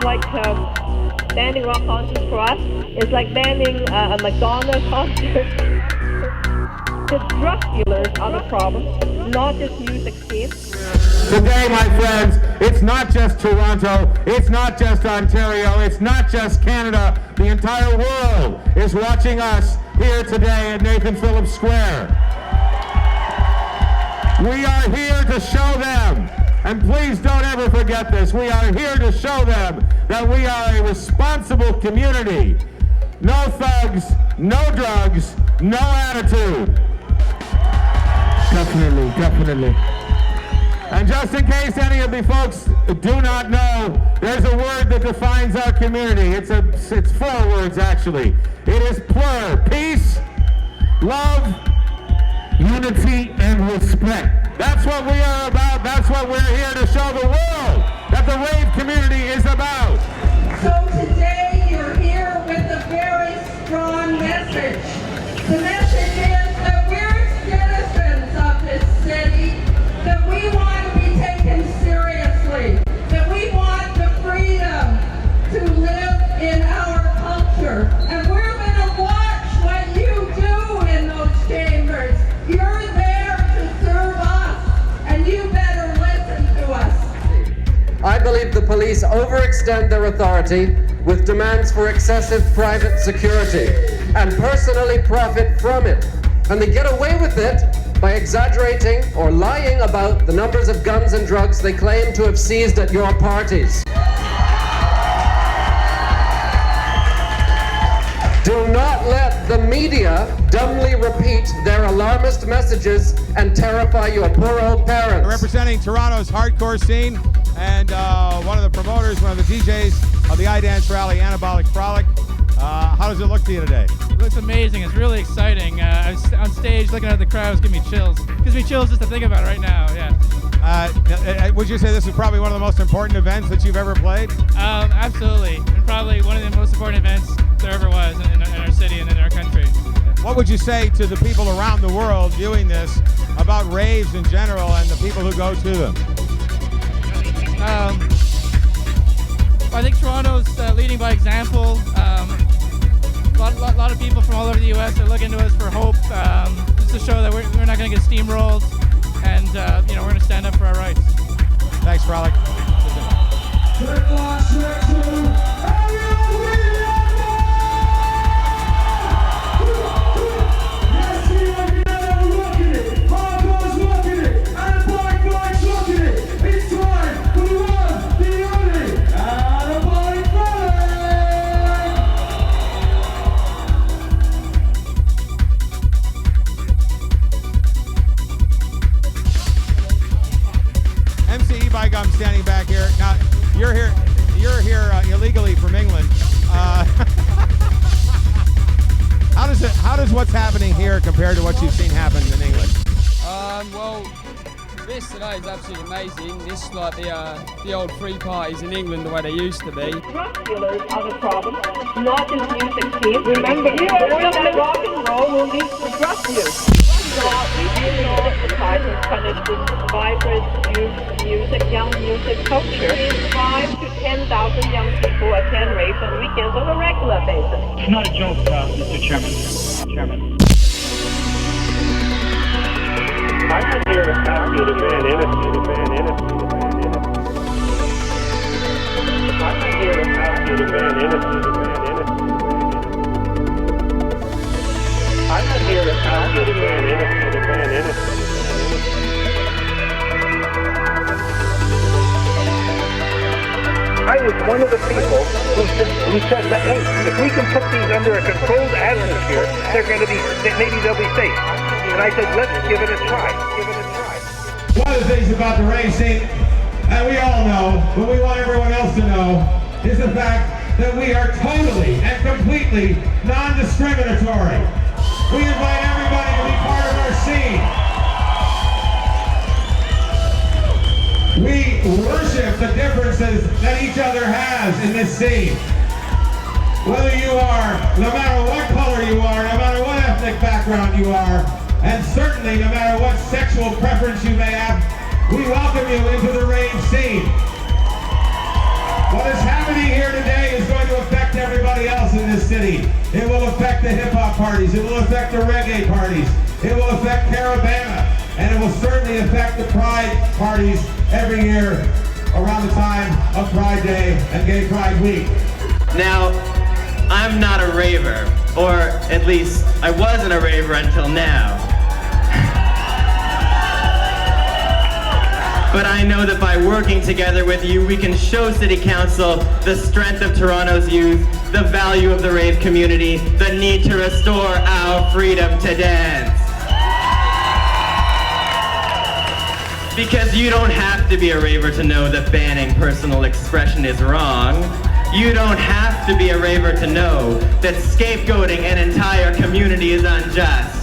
like banning rock concerts for us is like banning a McDonald's concert. The drug dealers are the problem, not just music scene. Today, my friends, it's not just Toronto, it's not just Ontario, it's not just Canada. The entire world is watching us here today at Nathan Phillips Square. We are here to show them, and please don't ever forget this, we are here to show them that we are a responsible community. No thugs, no drugs, no attitude. Definitely, definitely. And just in case any of the folks do not know, there's a word that defines our community. It's 4 words actually. It is plur, peace, love, unity, and respect. That's what we are about. That's what we're here to show the world that the rave community is about. So today you're here with a very strong message. The message is that we're citizens of this city, that we want to be taken seriously, that we want the freedom to live in our culture. And we're going to watch what you do in those chambers. You're there to serve us, and you better listen to us. I believe the police overextend their authority with demands for excessive private security and personally profit from it. And they get away with it by exaggerating or lying about the numbers of guns and drugs they claim to have seized at your parties. Do not let the media dumbly repeat their alarmist messages and terrify your poor old parents. Representing Toronto's hardcore scene and one of the promoters, one of the DJs of the iDance rally, Anabolic Frolic. How does it look to you today? It looks amazing. It's really exciting. I was on stage looking at the crowds, give me chills. Gives me chills just to think about it right now, yeah. Would you say this is probably one of the most important events that you've ever played? Absolutely. And probably one of the most important events there ever was in our city and in our country. What would you say to the people around the world viewing this about raves in general and the people who go to them? I think Toronto's leading by example. A lot of people from all over the U.S. are looking to us for hope, just to show that we're not going to get steamrolled, and we're going to stand up for our rights. Thanks, Frolic. I'm standing back here. Now, you're here illegally from England. How does what's happening here compare to what you've seen happen in England? Well, this today is absolutely amazing. This is like the old free parties in England the way they used to be. Drug dealers are the problem, not just music scene. Remember, that rock and roll will lead to drug use. We do not digitize and punish this vibrant young music culture. 5,000 to 10,000 young people attend raves on weekends on a regular basis. It's not a joke, Mr. Chairman. I'm not here to ask you to ban innocent. I'm not here to ask you to ban innocent. I'm not here to ask you to ban innocent. I was one of the people who said that, hey, if we can put these under a controlled atmosphere, maybe they'll be safe. And I said, let's give it a try. One of the things about the rave scene, and we all know, but we want everyone else to know, is the fact that we are totally and completely non-discriminatory. We invite everybody to be part of our scene. We worship the differences that each other has in this scene. Whether you are, no matter what color you are, no matter what ethnic background you are, and certainly no matter what sexual preference you may have, we welcome you into the rave scene. What is happening here today is going to affect everybody else in this city. It will affect the hip-hop parties. It will affect the reggae parties. It will affect Caravana. And it will certainly affect the Pride parties every year around the time of Pride Day and Gay Pride Week. Now, I'm not a raver, or at least I wasn't a raver until now. But I know that by working together with you, we can show City Council the strength of Toronto's youth, the value of the rave community, the need to restore our freedom to dance. Because you don't have to be a raver to know that banning personal expression is wrong. You don't have to be a raver to know that scapegoating an entire community is unjust.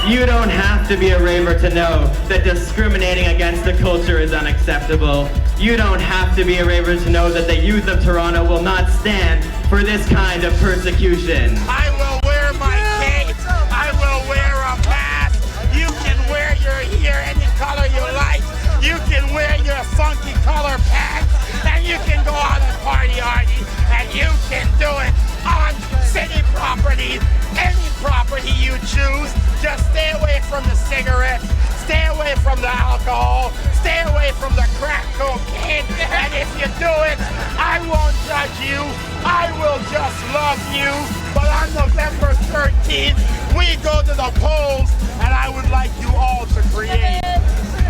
You don't have to be a raver to know that discriminating against the culture is unacceptable. You don't have to be a raver to know that the youth of Toronto will not stand for this kind of persecution. I will wear my cape. I will wear a mask. You can wear your hair any color you like. You can wear your funky color pants. And you can go out and party hardy. And you can do it on city property. Any property you choose. Just stay away from the cigarettes, stay away from the alcohol, stay away from the crack cocaine, and if you do it, I won't judge you, I will just love you. But on November 13th, we go to the polls, and I would like you all to create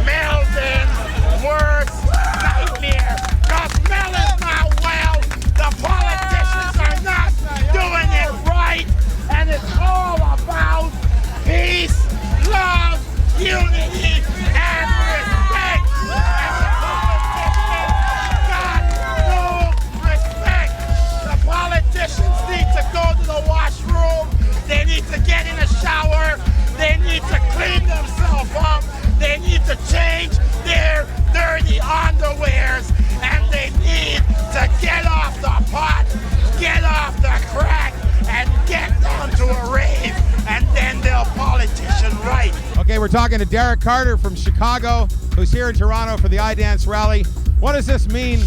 Melvin's worst nightmare, because Melvin's not well, the politicians are not doing it right, and it's all about peace, love, unity, and respect. And the politicians got no respect. The politicians need to go to the washroom. They need to get in a shower. They need to clean themselves up. They need to change their dirty underwears. And they need to get off the pot, get off the crack, and get down to a rave. And then they'll politician right. Okay, we're talking to Derek Carter from Chicago, who's here in Toronto for the iDance rally. What does this mean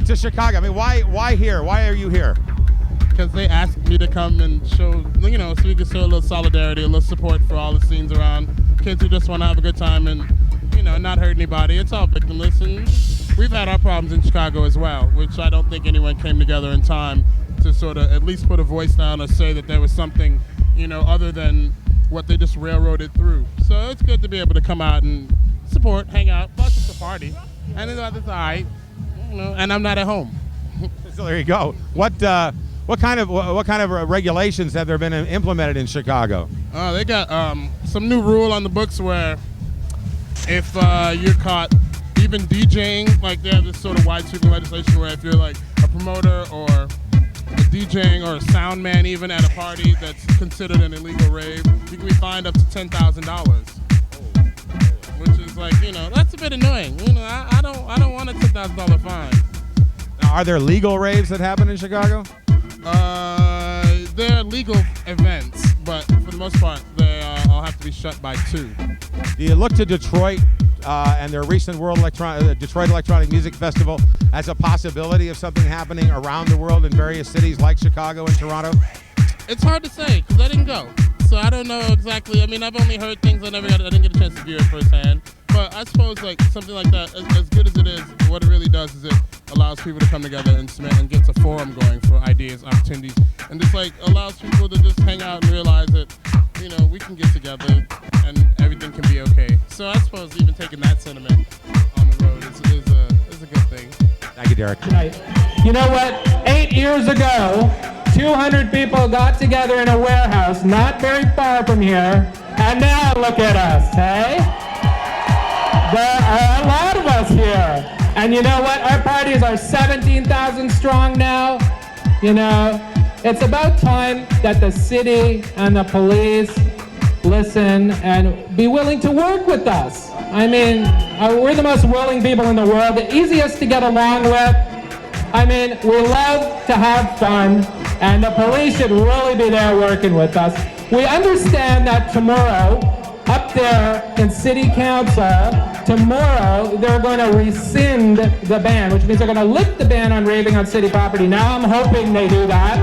to Chicago? I mean, why here? Why are you here? Because they asked me to come and show, you know, so we can show a little solidarity, a little support for all the scenes around. Kids who just want to have a good time and, you know, not hurt anybody. It's all victimless. And we've had our problems in Chicago as well, which I don't think anyone came together in time to sort of at least put a voice down or say that there was something, you know, other than what they just railroaded through. So it's good to be able to come out and support, hang out, plus it's a party. And it's all right, you know, and I'm not at home. So there you go. What kind of regulations have there been implemented in Chicago? They got some new rule on the books where if you're caught even DJing, like they have this sort of wide-sweeping legislation where if you're like a promoter or DJing or a sound man even at a party that's considered an illegal rave, you can be fined up to $10,000, which is like, you know, that's a bit annoying. You know, I don't want a $10,000 fine. Now, are there legal raves that happen in Chicago? They're legal events, but for the most part, they all have to be shut by 2. Do you look to Detroit and their recent Detroit Electronic Music Festival as a possibility of something happening around the world in various cities like Chicago and Toronto? It's hard to say because I didn't go, so I don't know exactly. I mean, I've only heard things. I didn't get a chance to view it firsthand. But I suppose like something like that, as good as it is, what it really does is it allows people to come together and gets a forum going for ideas, opportunities, and just like allows people to just hang out and realize that, you know, we can get together and everything can be okay. So I suppose even taking that sentiment on the road is a good thing. Thank you, Derek. You know what? 8 years ago, 200 people got together in a warehouse not very far from here, and now look at us, hey? There are a lot of us here. And you know what? Our parties are 17,000 strong now. You know, it's about time that the city and the police listen and be willing to work with us. I mean, we're the most willing people in the world, the easiest to get along with. I mean, we love to have fun, and the police should really be there working with us. We understand that tomorrow, up there in City Council, tomorrow they're going to rescind the ban, which means they're going to lift the ban on raving on city property. Now I'm hoping they do that.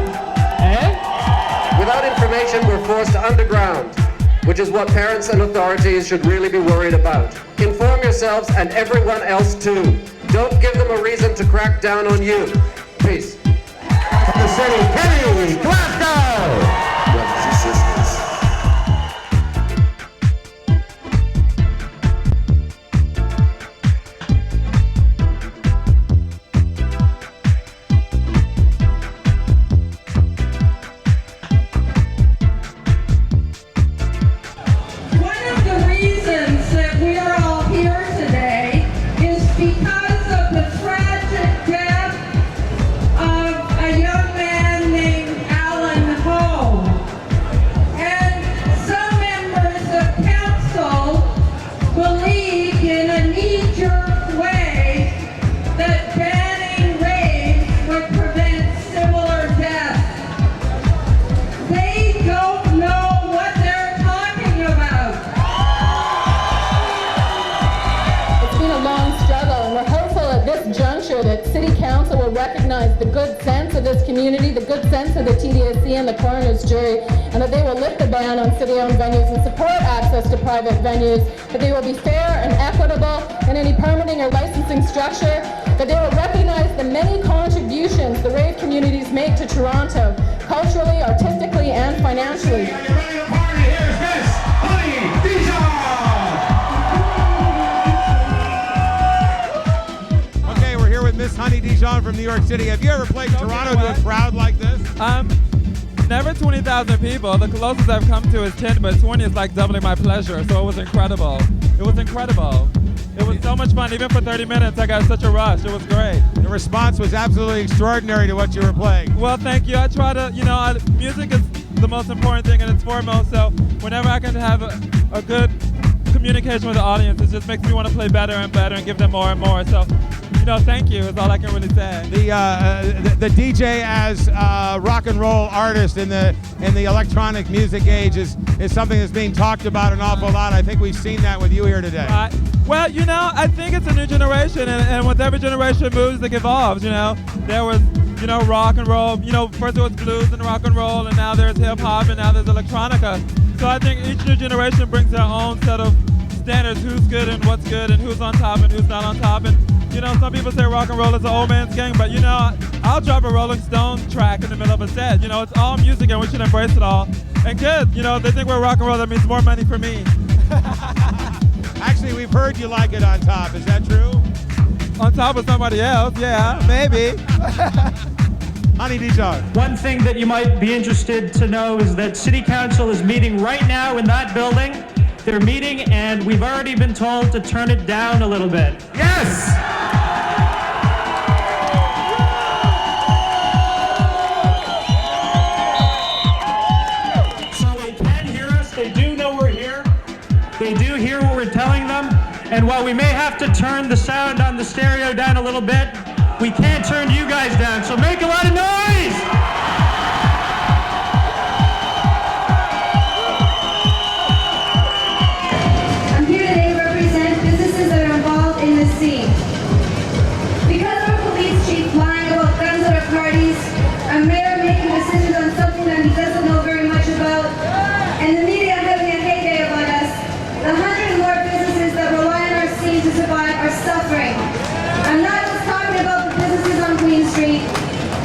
Without information, we're forced underground, which is what parents and authorities should really be worried about. Inform yourselves and everyone else too. Don't give them a reason to crack down on you. Peace. From the city, Kenny Glasgow! Brothers and sisters. The good sense of this community, the good sense of the TDSC and the coroner's jury, and that they will lift the ban on city-owned venues and support access to private venues, that they will be fair and equitable in any permitting or licensing structure, that they will recognize the many contributions the rave communities make to Toronto, culturally, artistically, and financially. Are you ready to party? Here's Miss Honey Dijon! With Miss Honey Dijon from New York City. Have you ever played Toronto to a crowd like this? Never 20,000 people. The closest I've come to is 10, but 20 is like doubling my pleasure, so it was incredible. It was incredible. It was so much fun. Even for 30 minutes, I got such a rush. It was great. The response was absolutely extraordinary to what you were playing. Well, thank you. I try to, music is the most important thing and it's foremost, so whenever I can have a good communication with the audience, it just makes me want to play better and better and give them more and more. So, thank you is all I can really say. The DJ as rock and roll artist in the electronic music age is something that's being talked about an awful lot. I think we've seen that with you here today. Well, I think it's a new generation, and with every generation moves, it evolves. There was rock and roll. First it was blues and rock and roll, and now there's hip hop, and now there's electronica. So I think each new generation brings their own set of standards, who's good and what's good, and who's on top and who's not on top. And some people say rock and roll is an old man's game, but I'll drop a Rolling Stone track in the middle of a set. It's all music and we should embrace it all. And kids, they think we're rock and roll, that means more money for me. Actually, we've heard you like it on top. Is that true? On top of somebody else, yeah, maybe. Honey Dijon. One thing that you might be interested to know is that City Council is meeting right now in that building. They're meeting, and we've already been told to turn it down a little bit. Yes! So they can hear us. They do know we're here. They do hear what we're telling them. And while we may have to turn the sound on the stereo down a little bit, we can't turn you guys down. So make a lot of noise!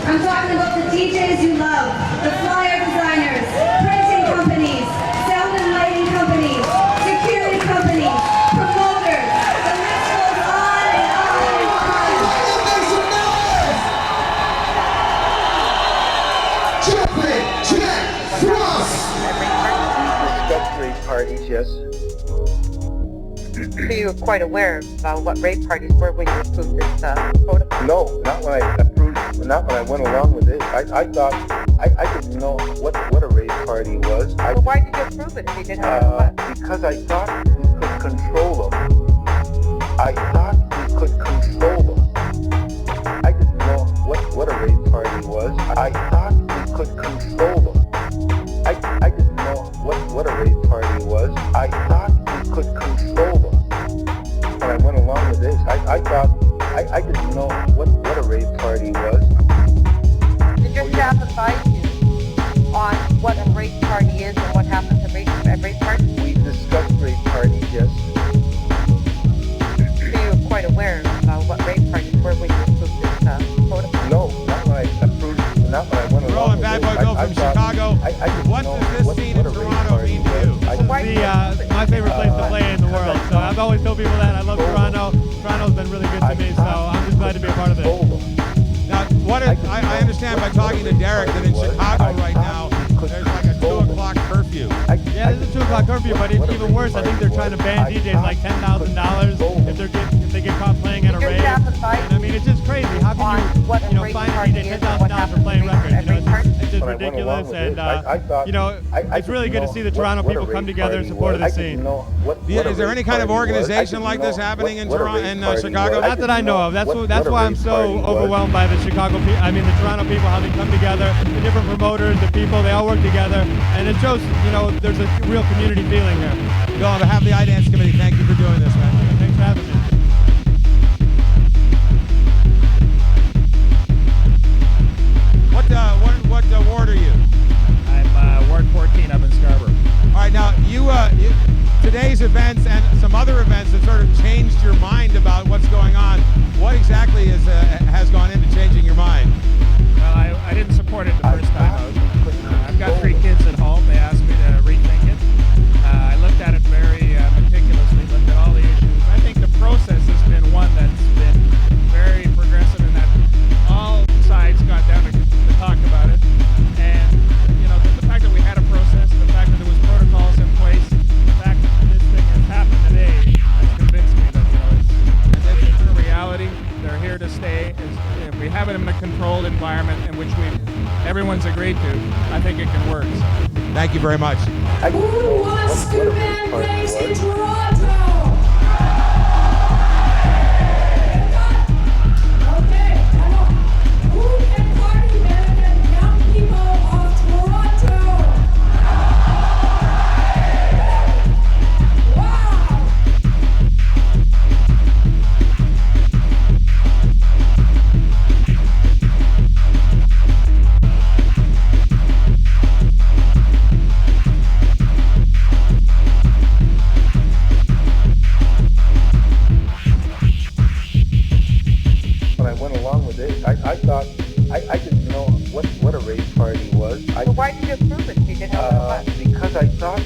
I'm talking about the DJs you love, the flyer designers, printing companies, sound and lighting companies, security companies, promoters. The list goes on and on and on. Rave parties, yes. So you were quite aware of what rave parties were when you approved this protocol? No, not when I approved. Not when I went along with it. I thought I didn't know what a rave party was. Well, why did you approve it if you didn't know what? Because I thought we could control them. I thought we could control them. I didn't know what a rave party was. I thought we could control them. I didn't know what a rave party was. I thought we could control them. When I Michael from Chicago. What does this scene in Toronto mean to you? My favorite place to play in the world. So I've always told people that I love Toronto. Toronto's been really good to me, so I'm just glad to be a part of it. Now, I understand by talking to Derek that in Chicago right now, there's like a 2 o'clock curfew. Yeah, there's a 2 o'clock curfew, but it's even worse. I think they're trying to ban DJs like $10,000 if they get caught playing at a rave. And I mean, it's just crazy. How can you find a DJ $10,000 for playing records? It's just ridiculous. And it's really good to see the Toronto people come together in support of the scene. Is there any kind of organization like this happening in Toronto, in Chicago? Not that I know of. That's why I'm so overwhelmed by the the Toronto people, how they come together, the different promoters, the people, they all work together, and it shows, there's a real community feeling here. Bill, on behalf of the iDance Committee, thank you for doing this, man. Thanks for having me. What ward are you? I'm Ward 14 up in Scarborough. All right, now today's events and some other events have sort of changed your mind about what's going on. What exactly has gone into changing your mind? Well, I didn't support it the first time out. I've got 3 kids at home. They asked me to rethink it. I looked at it very meticulously, looked at all the issues. I think the process has been one that's been very progressive in that all sides got down to talk about it. And, the fact that we had a process, the fact that there was protocols in place, the fact that this thing has happened today has convinced me that, it's a reality. They're here to stay. If we have it in a controlled environment in which everyone's agreed to, I think it can work. Thank you very much. Who wants to ban raves in Toronto? Okay, come on. Who can party better than young people of Toronto? Wow! When I went along with it, I thought, I didn't know what a rave party was. But why did you approve it? You didn't know what it was. Because I thought